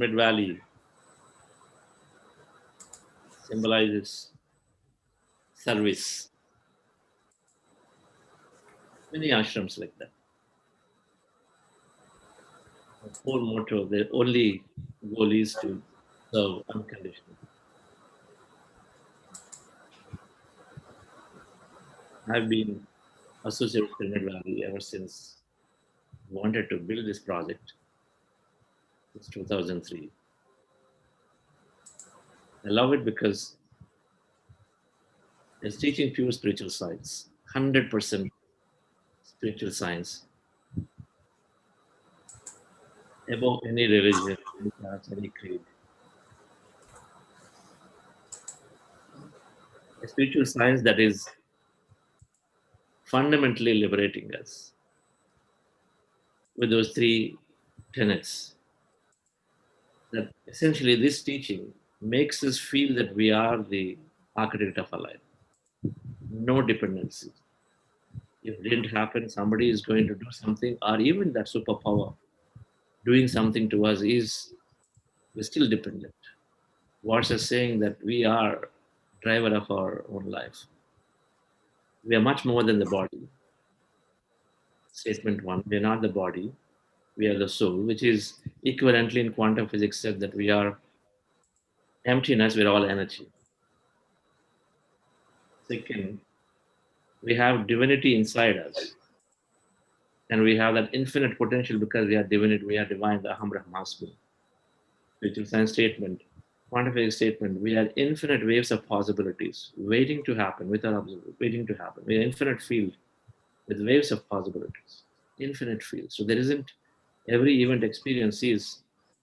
Pyramid Valley symbolizes service. Many ashrams like that. The whole motto, the only goal is to serve unconditionally. I've been associated with Pyramid Valley ever since I wanted to build this project. It's 2003. I love it because it's teaching pure spiritual science, 100% spiritual science, above any religion, any caste, any creed. A spiritual science that is fundamentally liberating us with those three tenets. That essentially this teaching makes us feel that we are the architect of our life. No dependency. If it didn't happen, somebody is going to do something, or even that superpower doing something to us is we're still dependent. Versus saying that we are driver of our own life. We are much more than the body. Statement one, we are not the body, we are the soul, which is equivalently in quantum physics said that we are emptiness, we're all energy. Second, we have divinity inside us, and we have that infinite potential because we are divinity, we are divine, the Aham Brahmasmi. Spiritual science statement, quantum physics statement, we are infinite waves of possibilities waiting to happen with our waiting to happen. We are infinite field with waves of possibilities, infinite field. So there isn't every event experience is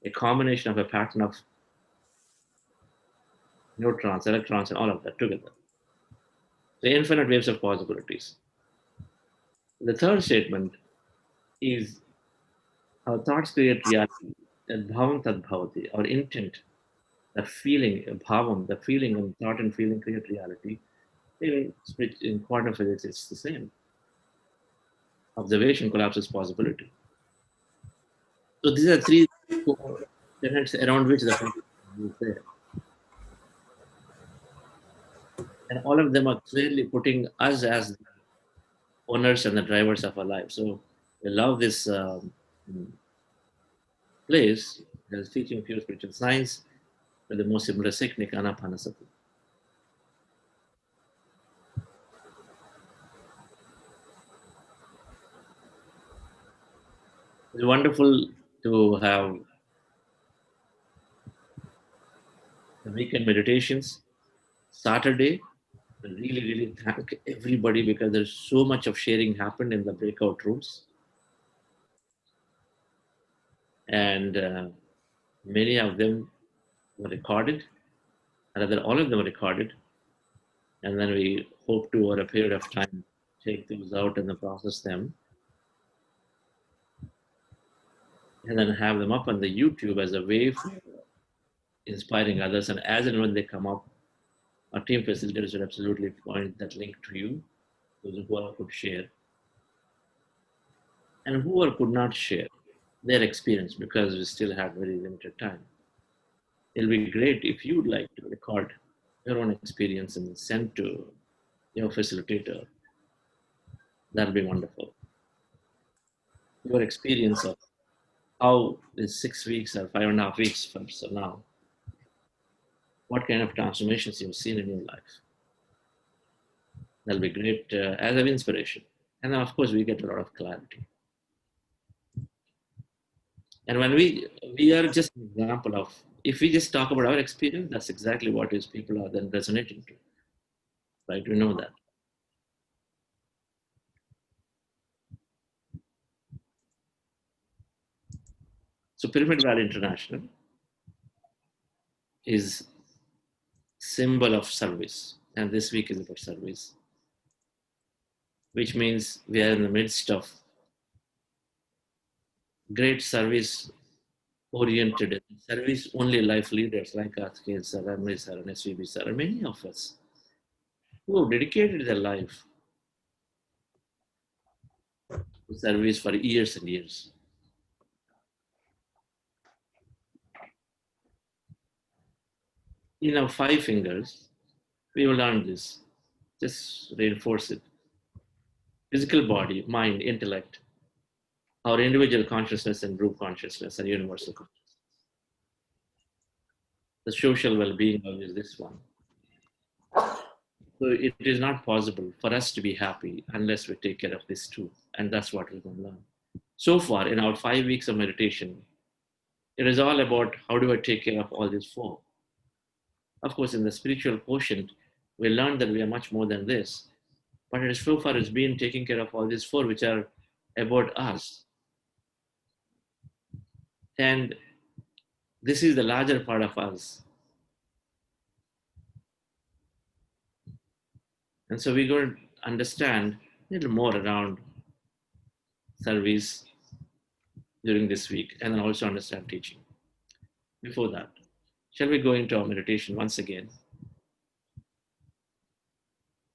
a combination of a pattern of neutrons, electrons, and all of that together. The infinite waves of possibilities. The third statement is our thoughts create reality. Bhavam tad bhavati. Our intent, that feeling, bhavam, the feeling and thought and feeling create reality. In quantum physics, it's the same. Observation collapses possibility. So these are three core tenets around which the project is there. And all of them are clearly putting us as the owners and the drivers of our life. So we love this place as teaching pure spiritual science with the most simplest technique, Anapanasati. It's wonderful to have the weekend meditations. Saturday, I really, really thank everybody because there's so much of sharing happened in the breakout rooms. And many of them were recorded, rather all of them were recorded. And then we hope to, over a period of time, take those out and then process them and then have them up on the YouTube as a way for inspiring others. And as and when they come up, our team facilitators will absolutely point that link to you, those who are could share. And whoever could not share their experience because we still had very limited time. It'll be great if you'd like to record your own experience and send to your facilitator. That'll be wonderful. Your experience of how is 6 weeks or 5.5 weeks from so now, what kind of transformations you've seen in your life. That'll be great as an inspiration. And then, of course, we get a lot of clarity. And when we are just an example of, if we just talk about our experience, that's exactly what is people are then resonating to, right? We know that. So Pyramid Valley International is symbol of service, and this week is about service, which means we are in the midst of great service oriented, service only life leaders like Atkins, sir, Ramli sir, and SVB sir, and many of us who have dedicated their life to service for years and years. In our 5 fingers, we will learn this. Just reinforce it. Physical body, mind, intellect, our individual consciousness and group consciousness and universal consciousness. The social well-being is this one. So it is not possible for us to be happy unless we take care of this too. And that's what we're going to learn. So far, in our 5 weeks of meditation, it is all about how do I take care of all these four. Of course, in the spiritual quotient, we learned that we are much more than this. But it is so far it's been taking care of all these four, which are about us. And this is the larger part of us. And so we're going to understand a little more around service during this week and then also understand teaching. Before that, shall we go into our meditation once again?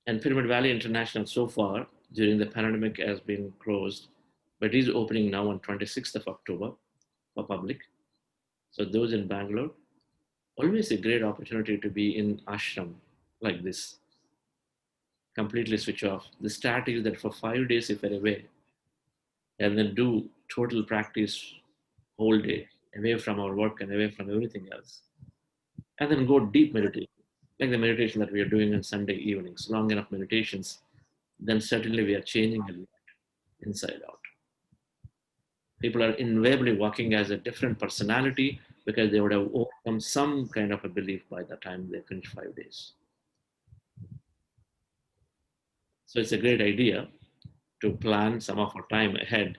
And Pyramid Valley International so far during the pandemic has been closed, but it is opening now on 26th of October for public. So those in Bangalore, always a great opportunity to be in ashram like this. Completely switch off. The start is that for 5 days if you're away, and then do total practice whole day, away from our work and away from everything else. And then go deep meditation, like the meditation that we are doing on Sunday evenings, long enough meditations, then certainly we are changing a lot inside out. People are invariably walking as a different personality because they would have overcome some kind of a belief by the time they finish 5 days. So it's a great idea to plan some of our time ahead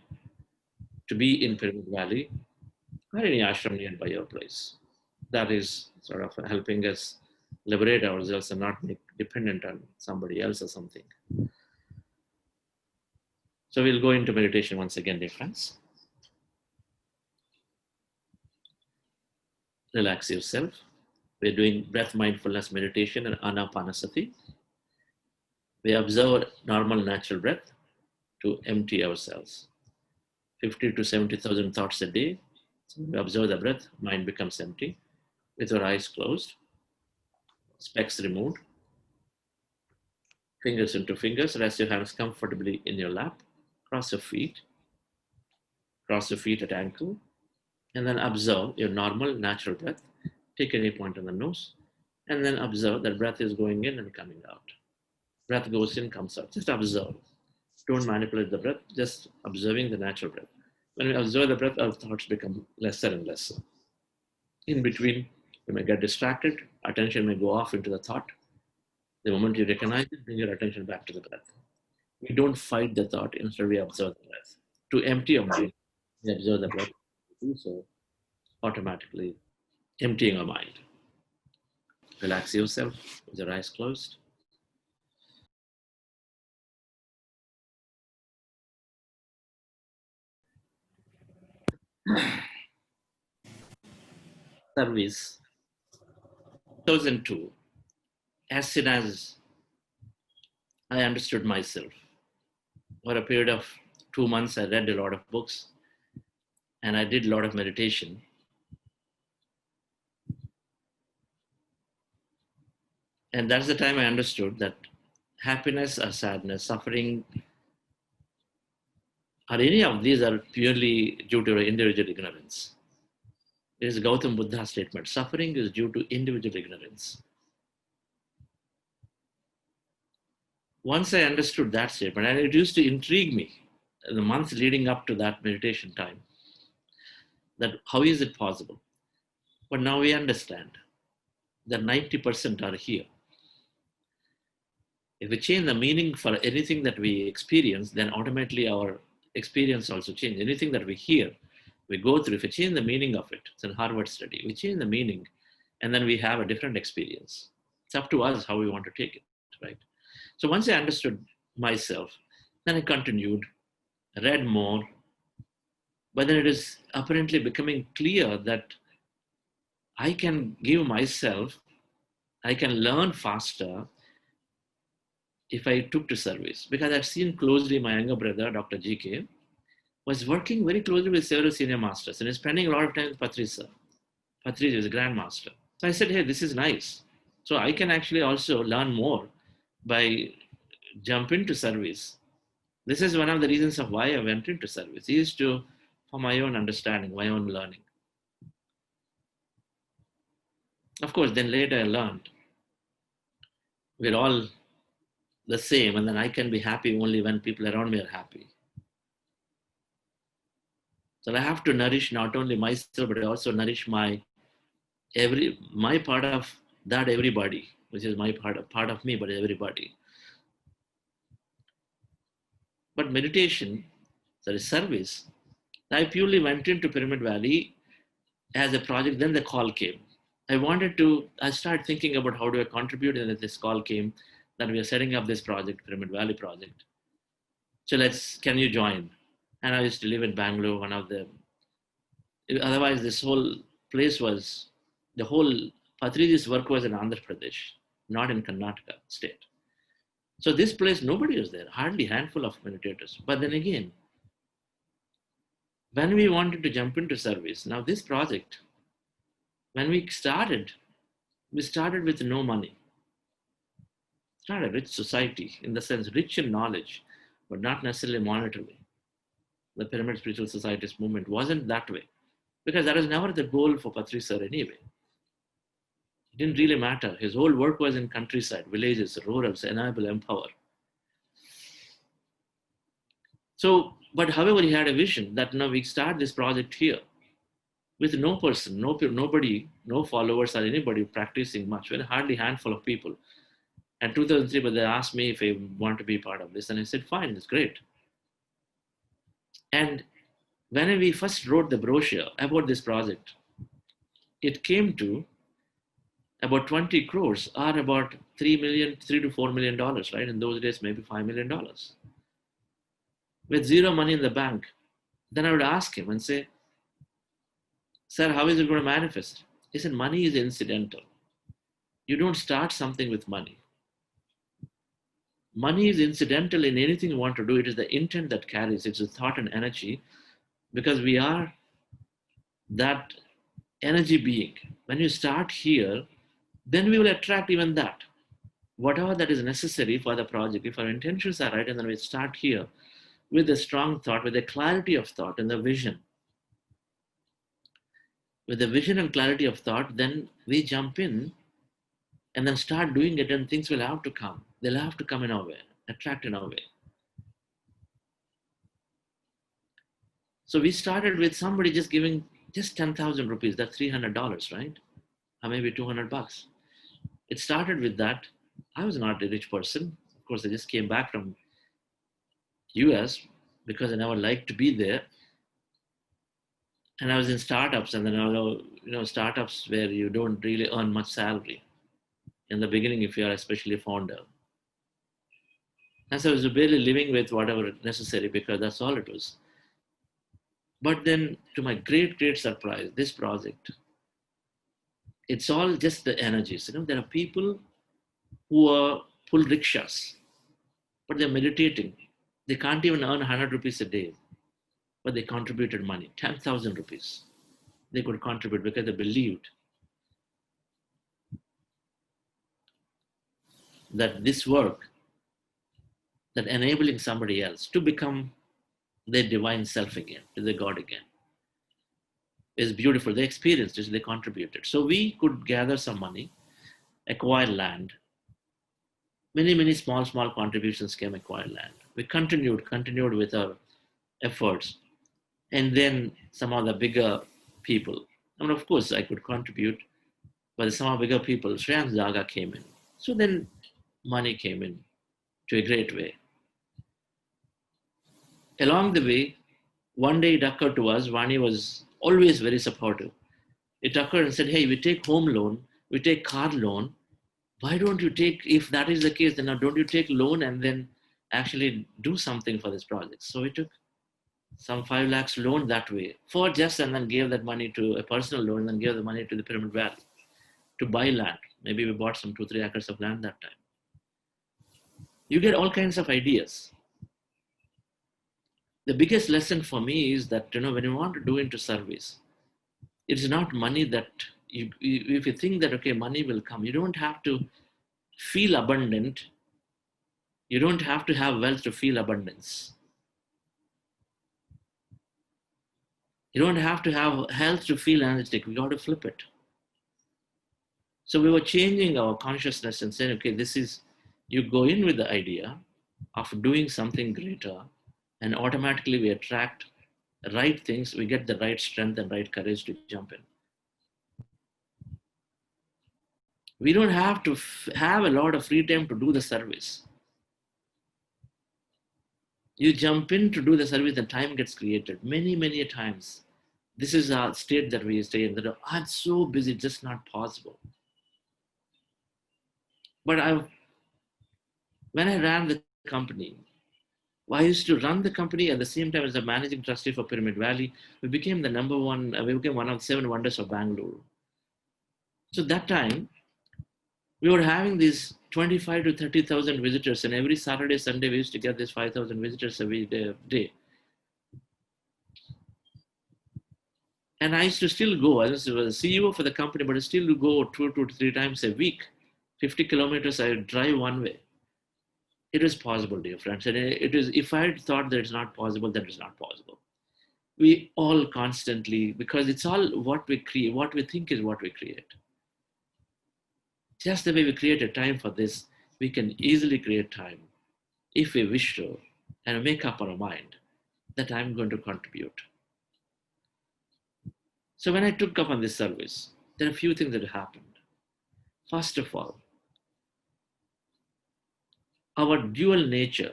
to be in Pyramid Valley or any ashram nearby your place. That is sort of helping us liberate ourselves and not be dependent on somebody else or something. So we'll go into meditation once again, dear friends. Relax yourself. We're doing breath mindfulness meditation and anapanasati. We observe normal natural breath to empty ourselves. 50 to 70,000 thoughts a day. So we observe the breath, mind becomes empty. With your eyes closed, specs removed, fingers into fingers, rest your hands comfortably in your lap, cross your feet at ankle, and then observe your normal natural breath. Take any point on the nose, and then observe that breath is going in and coming out. Breath goes in, comes out. Just observe. Don't manipulate the breath, just observing the natural breath. When we observe the breath, our thoughts become lesser and lesser. In between, you may get distracted, attention may go off into the thought. The moment you recognize it, bring your attention back to the breath. We don't fight the thought, instead we observe the breath. To empty your mind, we observe the breath. Do so automatically, emptying our mind. Relax yourself with your eyes closed. Service 2002, as soon as I understood myself, for a period of 2 months, I read a lot of books and I did a lot of meditation. And that's the time I understood that happiness or sadness, suffering, or any of these are purely due to individual ignorance. It is Gautam Buddha's statement, suffering is due to individual ignorance. Once I understood that statement, and it used to intrigue me in the months leading up to that meditation time, that how is it possible? But now we understand that 90% are here. If we change the meaning for anything that we experience, then automatically our experience also changes. Anything that we hear, we go through, if we change the meaning of it, it's a Harvard study, we change the meaning and then we have a different experience. It's up to us how we want to take it, right? So once I understood myself, then I continued, read more, but then it is apparently becoming clear that I can give myself, I can learn faster if I took to service, because I've seen closely my younger brother, Dr. GK, was working very closely with several senior masters and is spending a lot of time with Patri sir. Patri is a grandmaster. So I said, hey, this is nice. So I can actually also learn more by jump into service. This is one of the reasons of why I went into service, is to for my own understanding, my own learning. Of course, then later I learned we're all the same, and then I can be happy only when people around me are happy. So I have to nourish not only myself, but I also nourish my part of that everybody, which is my part of me, but everybody. But meditation, sorry, service, I purely went into Pyramid Valley as a project. Then the call came. I started thinking about how do I contribute, and then this call came that we are setting up this project, Pyramid Valley project. So can you join? And I used to live in Bangalore, one of the, otherwise this whole place was, the whole Patriji's work was in Andhra Pradesh, not in Karnataka state. So this place, nobody was there, hardly handful of meditators. But then again, when we wanted to jump into service, now this project, when we started with no money. It's not a rich society, in the sense rich in knowledge, but not necessarily monetarily. The Pyramid Spiritual Society's movement wasn't that way, because that was never the goal for Patri sir anyway. It didn't really matter. His whole work was in countryside, villages, rurals, enable, empower. So, but however, he had a vision that now we start this project here with no person, nobody, no followers or anybody practicing much, very hardly handful of people. And 2003, but they asked me if I want to be part of this, and I said, fine, it's great. And when we first wrote the brochure about this project, it came to about 20 crores, or about $3 to $4 million, right? In those days, maybe $5 million, with zero money in the bank. Then I would ask him and say, sir, how is it going to manifest? He said, money is incidental. You don't start something with money. Money is incidental in anything you want to do. It is the intent that carries. It's the thought and energy, because we are that energy being. When you start here, then we will attract even that. Whatever that is necessary for the project, if our intentions are right, and then we start here with a strong thought, with a clarity of thought and the vision. With the vision and clarity of thought, then we jump in and then start doing it, and things will have to come. They'll have to come in our way, attract in our way. So we started with somebody just giving just 10,000 rupees, that's $300, right? Or maybe $200. It started with that. I was not a rich person. Of course, I just came back from US because I never liked to be there. And I was in startups, and then startups where you don't really earn much salary in the beginning if you are especially founder. And so I was barely living with whatever necessary, because that's all it was. But then, to my great, great surprise, this project, it's all just the energies. There are people who pull rickshaws, but they're meditating. They can't even earn 100 rupees a day, but they contributed money, 10,000 rupees. They could contribute because they believed that this work, that enabling somebody else to become their divine self again, to the God again, is beautiful. They experienced it, they contributed. So we could gather some money, acquire land. Many, many small contributions came, acquire land. We continued with our efforts. And then some of the bigger people, I mean, of course, I could contribute, but some of the bigger people, Shreyans Daga came in. So then money came in to a great way. Along the way, one day it occurred to us, Vani was always very supportive. It occurred and said, hey, we take home loan, we take car loan. Why don't you take, if that is the case, then don't you take loan and then actually do something for this project? So we took some 5 lakhs loan that way for just, and then gave that money to a personal loan, and then gave the money to the Pyramid Valley to buy land. Maybe we bought some 2-3 acres of land that time. You get all kinds of ideas. The biggest lesson for me is that, when you want to do into service, it's not money that if you think that, okay, money will come, you don't have to feel abundant. You don't have to have wealth to feel abundance. You don't have to have health to feel energetic. We got to flip it. So we were changing our consciousness and saying, okay, this is, you go in with the idea of doing something greater, and automatically we attract the right things. We get the right strength and right courage to jump in. We don't have to have a lot of free time to do the service. You jump in to do the service, and time gets created many, many times. This is our state that we stay in. That I'm so busy, just not possible. But when I ran the company, I used to run the company at the same time as the managing trustee for Pyramid Valley. We became the number one, we became one of the 7 wonders of Bangalore. So that time, we were having these 25 to 30,000 visitors, and every Saturday, Sunday, we used to get these 5,000 visitors every day. And I used to still go. I was a CEO for the company, but I still go 2 to 3 times a week. 50 kilometers I would drive one way. It is possible, dear friends. And it is, if I had thought that it's not possible, then it's not possible. We all constantly, because it's all what we create, what we think is what we create. Just the way we create a time for this, we can easily create time if we wish to and make up our mind that I'm going to contribute. So when I took up on this service, there are a few things that happened. First of all, our dual nature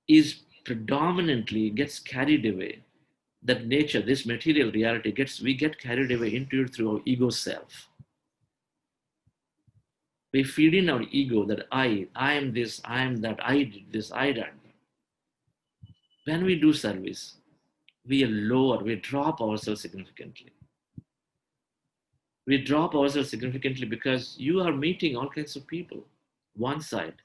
is predominantly gets carried away. That nature, this material reality, we get carried away into it through our ego self. We feed in our ego that I am this, I am that, I did this, I did. When we do service, we drop ourselves significantly. We drop ourselves significantly because you are meeting all kinds of people. One side,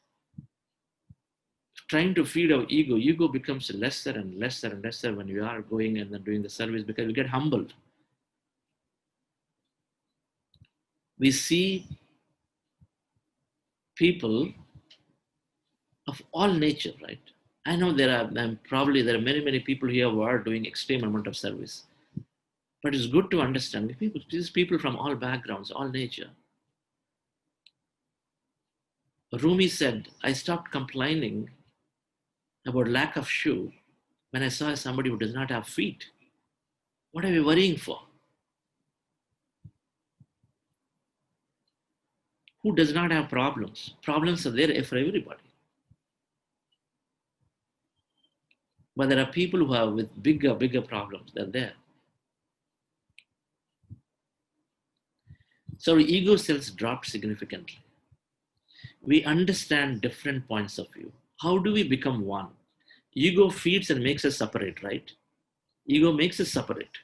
trying to feed our ego becomes lesser and lesser and lesser when we are going and then doing the service, because we get humbled. We see people of all nature, right? I know there are many, many people here who are doing extreme amount of service. But it's good to understand these people from all backgrounds, all nature. Rumi said, I stopped complaining about lack of shoe when I saw somebody who does not have feet. What are we worrying for? Who does not have problems? Problems are there for everybody. But there are people who have with bigger problems. They're there. So our ego cells dropped significantly. We understand different points of view. How do we become one? Ego feeds and makes us separate, right? Ego makes us separate.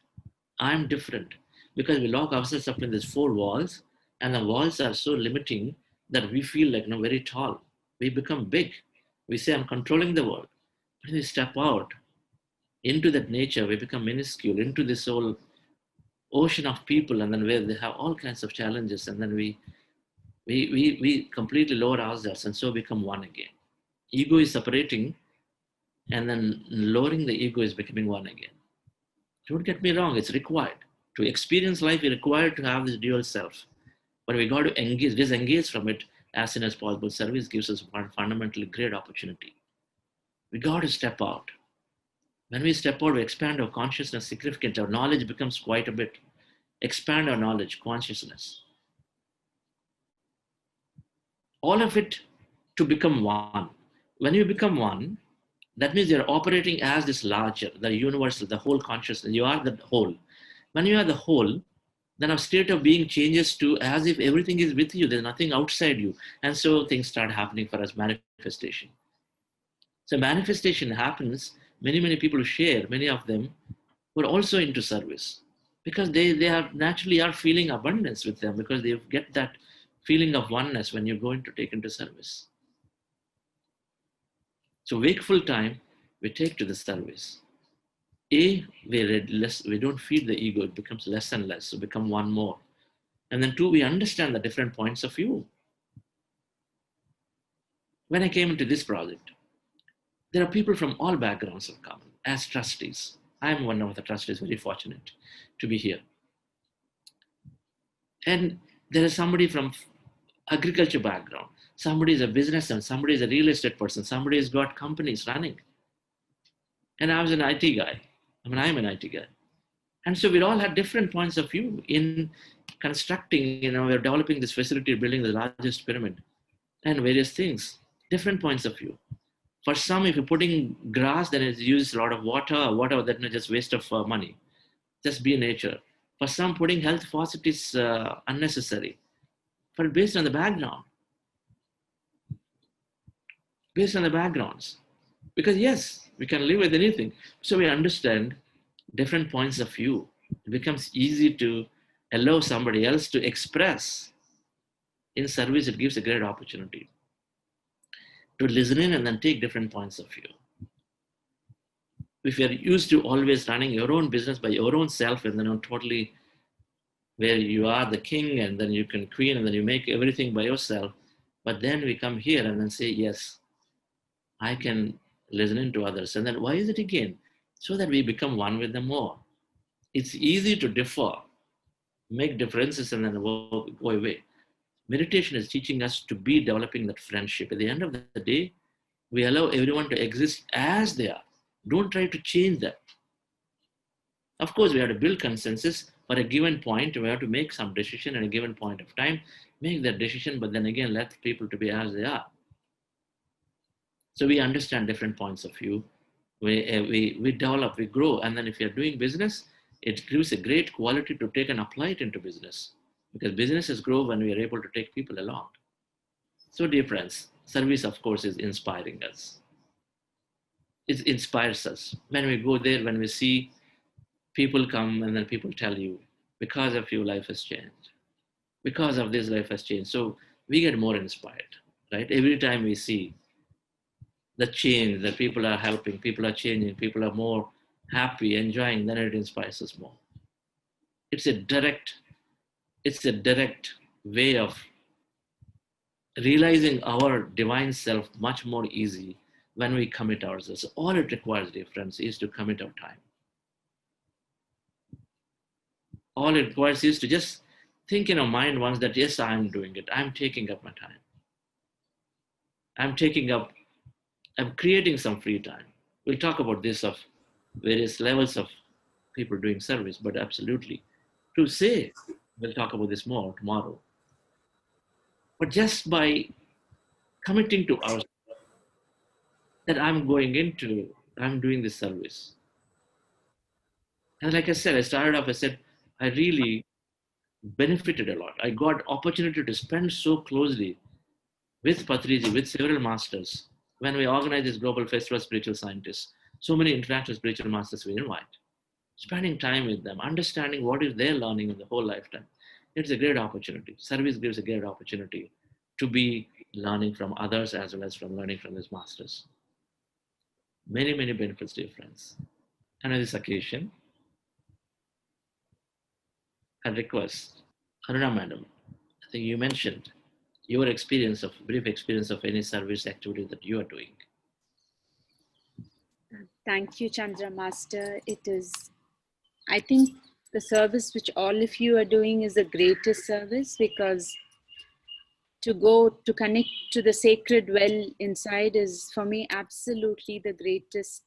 I'm different because we lock ourselves up in these 4 walls, and the walls are so limiting that we feel like very tall. We become big. We say, I'm controlling the world. When we step out into that nature, we become minuscule, into this whole ocean of people, and then where they have all kinds of challenges, and then we completely lower ourselves and so become one again. Ego is separating, and then lowering the ego is becoming one again. Don't get me wrong, it's required. To experience life, we require to have this dual self. But we got to disengage from it as soon as possible. Service gives us one fundamentally great opportunity. We got to step out. When we step out, we expand our consciousness significantly. Our knowledge becomes quite a bit. Expand our knowledge, consciousness. All of it to become one. When you become one, that means you're operating as this larger, the universal, the whole consciousness. You are the whole. When you are the whole, then our state of being changes to as if everything is with you. There's nothing outside you. And so things start happening for us, manifestation. So manifestation happens, many people who share, many of them were also into service because they are naturally are feeling abundance with them because they get that feeling of oneness when you're going to take into service. So wakeful time, we take to the service. We don't feed the ego, it becomes less and less, so become one more. And then two, we understand the different points of view. When I came into this project, there are people from all backgrounds have come as trustees. I'm one of the trustees, very fortunate to be here. And there is somebody from agriculture background, somebody is a businessman, somebody is a real estate person, somebody has got companies running. And I was an IT guy. I'm an IT guy. And so we all had different points of view in constructing, we're developing this facility, building the largest pyramid and various things, different points of view. For some, if you're putting grass, then it uses a lot of water, or whatever, that is just waste of money. Just be nature. For some, putting health faucet is unnecessary. But based on the background, based on the backgrounds. Because yes, we can live with anything. So we understand different points of view. It becomes easy to allow somebody else to express. In service, it gives a great opportunity to listen in and then take different points of view. If you're used to always running your own business by your own self and then totally where you are the king and then you can queen and then you make everything by yourself, but then we come here and then say, yes, I can listen in to others. And then why is it again? So that we become one with them more. It's easy to differ, make differences and then go away. Meditation is teaching us to be developing that friendship. At the end of the day, we allow everyone to exist as they are. Don't try to change them. Of course, we have to build consensus for a given point. We have to make some decision at a given point of time, make that decision, but then again, let people to be as they are. So we understand different points of view. We develop, we grow. And then if you're doing business, it gives a great quality to take and apply it into business. Because businesses grow when we are able to take people along. So dear friends, service of course is inspiring us. It inspires us. When we go there, when we see people come and then people tell you, because of you, life has changed. Because of this, life has changed. So we get more inspired, right? Every time we see the change that people are helping, people are changing, people are more happy, enjoying, then it inspires us more. It's a direct way of realizing our divine self much more easy when we commit ourselves. All it requires, dear friends, is to commit our time. All it requires is to just think in our mind once that, yes, I'm doing it. I'm taking up my time. I'm creating some free time. We'll talk about this of various levels of people doing service, but absolutely. To say, we'll talk about this more tomorrow. But just by committing to ourselves that I'm doing this service. And like I said, I really benefited a lot. I got opportunity to spend so closely with Patriji, with several masters. When we organize this global festival of spiritual scientists, so many international spiritual masters we invite. Spending time with them, understanding what is their learning in the whole lifetime. It's a great opportunity. Service gives a great opportunity to be learning from others as well as from learning from these masters. Many, many benefits, dear friends. And on this occasion, I request Aruna Madam, I think you mentioned your brief experience of any service activity that you are doing. Thank you, Chandra Master. I think the service which all of you are doing is the greatest service, because to go to connect to the sacred well inside is for me absolutely the greatest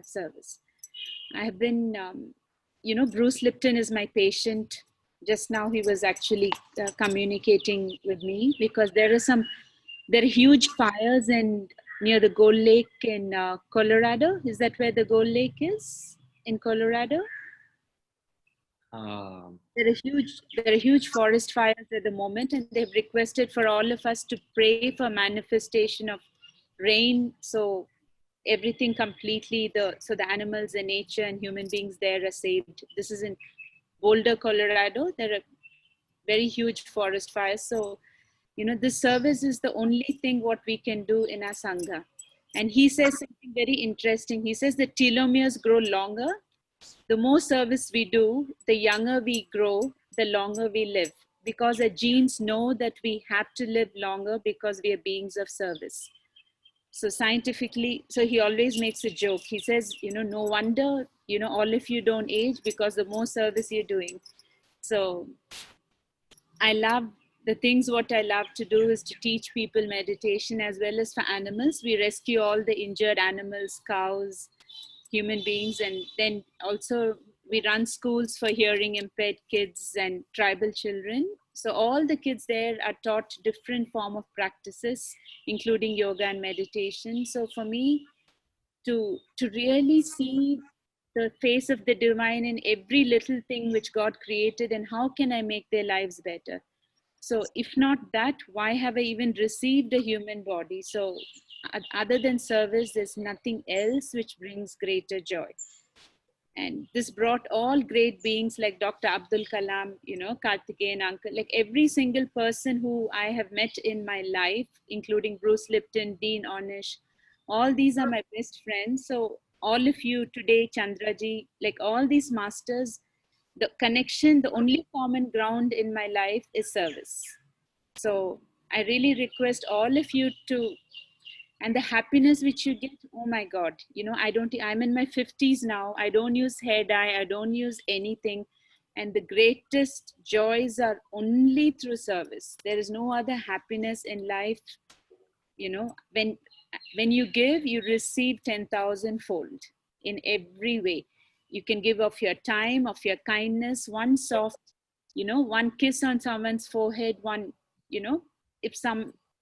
service. I have been, Bruce Lipton is my patient. Just now he was actually communicating with me, because there are huge fires near the Gold Lake in Colorado. Is that where the Gold Lake is in Colorado? There are huge forest fires at the moment, and they've requested for all of us to pray for manifestation of rain. So everything completely, so the animals and nature and human beings there are saved. This is in Boulder, Colorado. There are very huge forest fires. So, this service is the only thing what we can do in our Sangha. And he says something very interesting. He says the telomeres grow longer. The more service we do, the younger we grow, the longer we live. because our genes know that we have to live longer because we are beings of service. So scientifically, so he always makes a joke. He says, no wonder, all of you don't age because the more service you're doing. So I love the things. What I love to do is to teach people meditation as well as for animals. We rescue all the injured animals, cows, human beings, and then also we run schools for hearing impaired kids and tribal children. So all the kids there are taught different form of practices, including yoga and meditation. So for me, to really see the face of the divine in every little thing which God created, and how can I make their lives better? So if not that, why have I even received a human body? So other than service, there's nothing else which brings greater joy. And this brought all great beings like Dr. Abdul Kalam, Karthikeyan uncle, like every single person who I have met in my life, including Bruce Lipton, Dean Ornish, all these are my best friends. So all of you today, Chandraji, like all these masters, the connection, the only common ground in my life is service. So I really request all of you to, and the happiness which you get, oh my God, I'm in my 50s now. I don't use hair dye. I don't use anything. And the greatest joys are only through service. There is no other happiness in life. When you give, you receive 10,000 fold in every way. You can give of your time, of your kindness, one soft, one kiss on someone's forehead, one,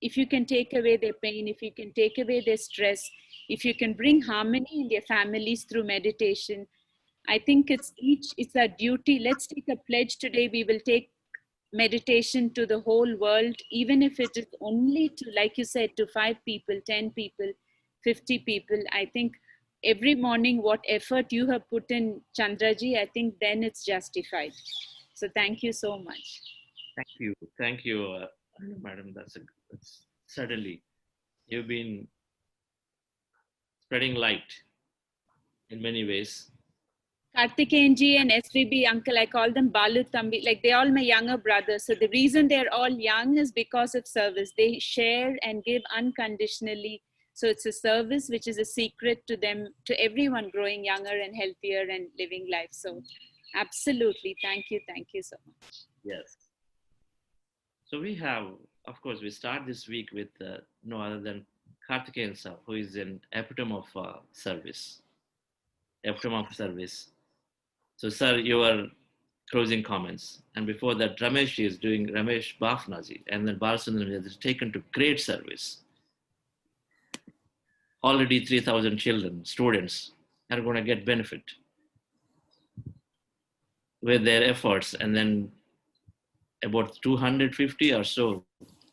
if you can take away their pain, if you can take away their stress, if you can bring harmony in their families through meditation, I think it's our duty. Let's take a pledge today. We will take meditation to the whole world, even if it is only to, like you said, to 5 people, 10 people, 50 people. I think every morning, what effort you have put in, Chandraji, I think then it's justified. So thank you so much. Thank you, madam. That's certainly, you've been spreading light in many ways. Karthikeyanji and SVB uncle, I call them Balu Thambi, like they're all my younger brothers. So the reason they're all young is because of service. They share and give unconditionally. So it's a service which is a secret to them, to everyone growing younger and healthier and living life. So absolutely, thank you so much. Yes. So we have, of course, we start this week with no other than Karthikeyan sir, who is an epitome of service. Epitome of service. So, sir, your closing comments. And before that, Ramesh is doing Ramesh Bafnaji, and then Balasundram has taken to great service. Already 3,000 children, students are going to get benefit with their efforts. And then about 250 or so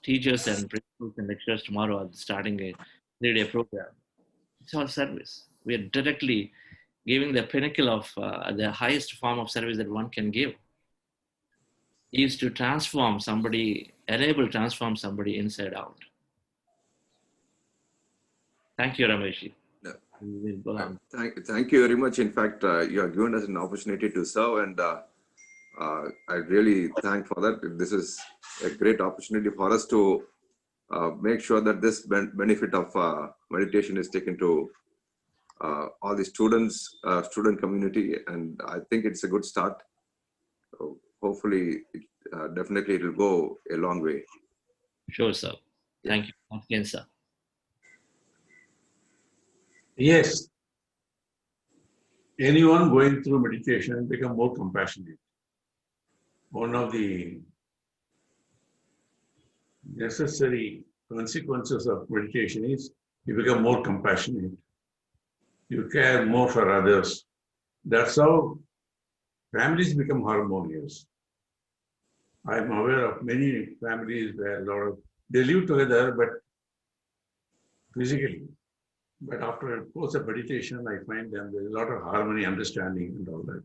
teachers and principals and lecturers tomorrow are starting a 3-day program. It's all service. We are directly giving the pinnacle of the highest form of service that one can give, is to transform somebody, enable transform somebody inside out. Thank you, Ramesh. No. Thank you very much. In fact, you have given us an opportunity to serve, and I really thank for that. This is a great opportunity for us to make sure that this benefit of meditation is taken to all the students, student community, and I think it's a good start. So hopefully, definitely it will go a long way. Sure, sir. Thank you once again, sir. Yes. Anyone going through meditation become more compassionate. One of the necessary consequences of meditation is you become more compassionate. You care more for others. That's how families become harmonious. I'm aware of many families where they live together, but physically. But after a course of meditation, I find them there's a lot of harmony, understanding, and all that.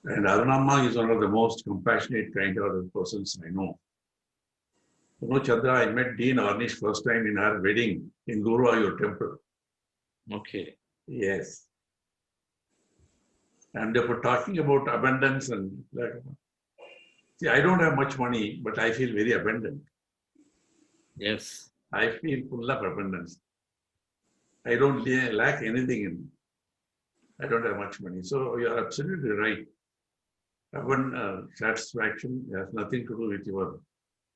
And Arunamma is one of the most compassionate kind of persons I know. You know, Chandra, I met Dean Ornish first time in our wedding in Guruvayur temple. Okay. Yes. And they were talking about abundance and like, See, I don't have much money, but I feel very abundant. Yes. I feel full of abundance. I don't lack anything in. I don't have much money. So you are absolutely right. Satisfaction has nothing to do with your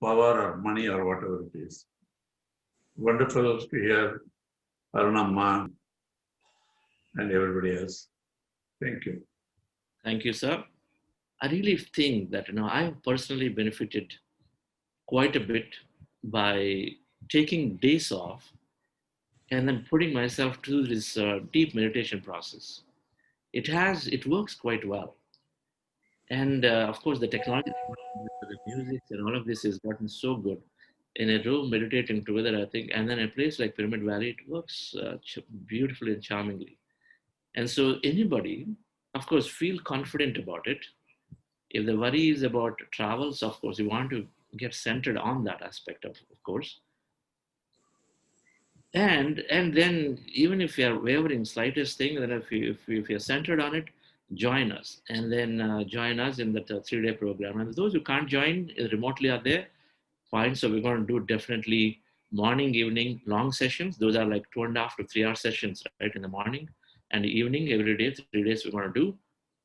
power or money or whatever it is. Wonderful to hear Arunamma and everybody else. Thank you. Thank you, sir. I really think that I've personally benefited quite a bit by taking days off and then putting myself through this deep meditation process. It works quite well. And of course, the technology, the music, and all of this has gotten so good. In a room meditating together, I think, and then a place like Pyramid Valley, it works beautifully and charmingly. And so, anybody, of course, feel confident about it. If the worry is about travels, of course, you want to get centered on that aspect of course. And then even if you are wavering slightest thing, then if you're centered on it, join us, and then join us in that 3-day program. And those who can't join remotely are there, fine. So we're going to do definitely morning, evening, long sessions. Those are like 2.5 to 3 hour sessions, right, in the morning and the evening every day. 3 days we're going to do,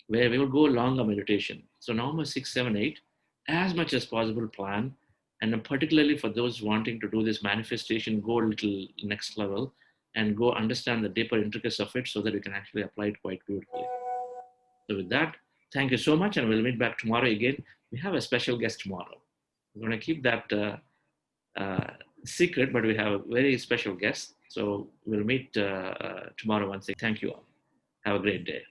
where we will go longer meditation. So November 6, 7, 8, as much as possible plan. And particularly for those wanting to do this manifestation, go a little next level and go understand the deeper intricacies of it so that you can actually apply it quite beautifully. So with that, thank you so much, and we'll meet back tomorrow again. We have a special guest tomorrow. We're going to keep that secret, but we have a very special guest. So we'll meet tomorrow once again. Thank you all. Have a great day.